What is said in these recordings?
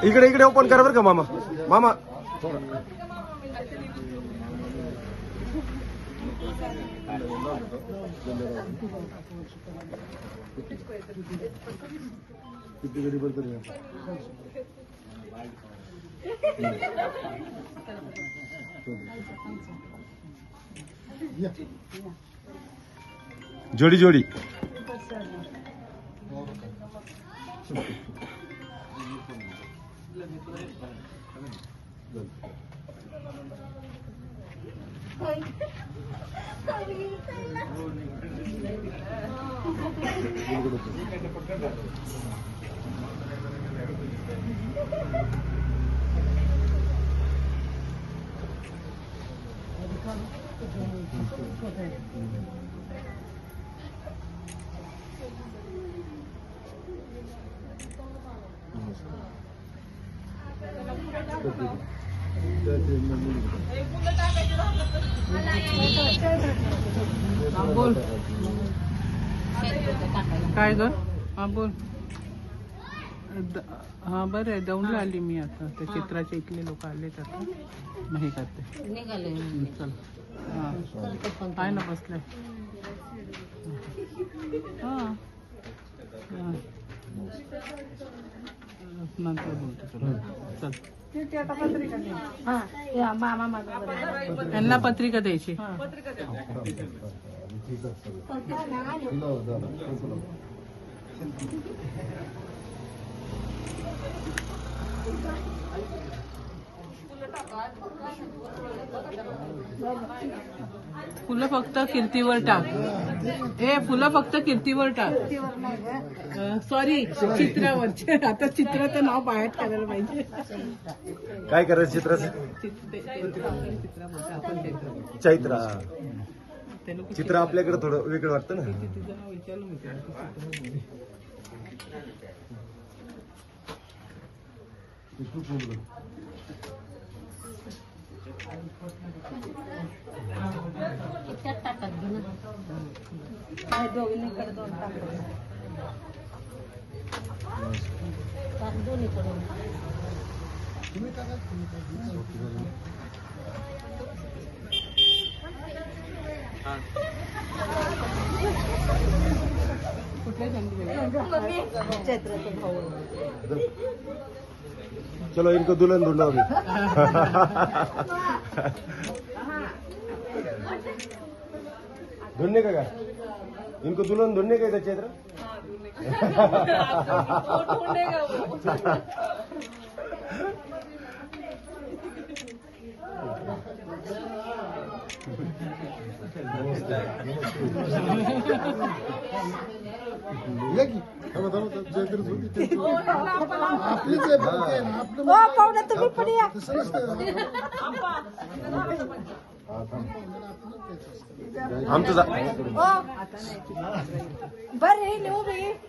इकडे इकडे ओपन करा बरं का मामा. मामा किती गडी बरं जोडी जोडी बोल काय ग. हा बोल. हा बरं आहे. दौंडला आली मी आता. त्या चित्राच्या इथले लोक आलेत आता. नाही करते निघाले. चल हा आहे ना बसलाय. हा नंतर बोलतो तुला. चल यांना पत्रिका द्यायची. फुलं फक्त कीर्तीवर टाक. हे फुलं फक्त कीर्तीवर टाक. सॉरी चित्रावरचे. आता चित्राचं नाव बाहेर टाकायला पाहिजे. काय करायचं चित्राचं. चैत्रा चित्र आपल्याकडे थोडं वेगळं वाटतं ना. विचारलं मी चलो इनको दुल्हन ढूंढो अभी. ढूंढने का क्या इनको दुल्हन ढूंढने का इधर चैत्र.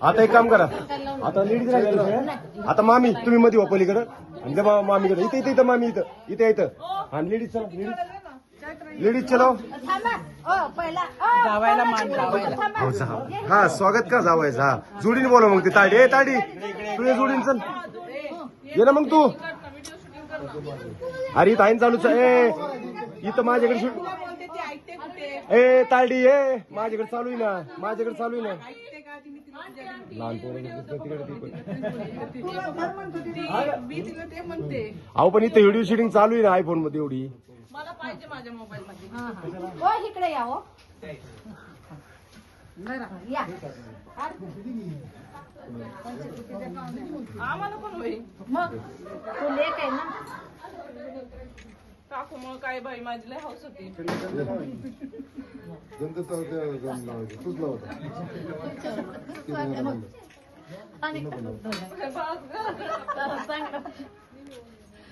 आता एक काम करा. आता लेडीज राहिली. आता मामी तुम्ही मध्ये वा पलीकडं आणि मामीकडे. इथे इथे इथं मामी इथं इथे इथं. हा लेडीज चला. लेडीज चलो. जावायला मान जावायला. हा स्वागत का जावायचं. हा जोडीने बोला मग. ते ताडी ताडी तुझ्या जोडीने चल. ये ना मग तू. अरे इथं आहे चालूच. इथं माझ्याकडे शूट. ताडी ये माझ्याकडे चालू आहे ना. माझ्याकडे चालू आहे ना. लहान अहो पण इथे व्हिडिओ शूटिंग चालू आहे ना आयफोन मध्ये एवढी. मला पाहिजे माझ्या मोबाईल मध्ये. इकडे या हो. आम्हाला पण होईल. मग तो लेक आहे ना. काकूमुळे काय बाई माझी लय हौस होती. तूच लावता आणि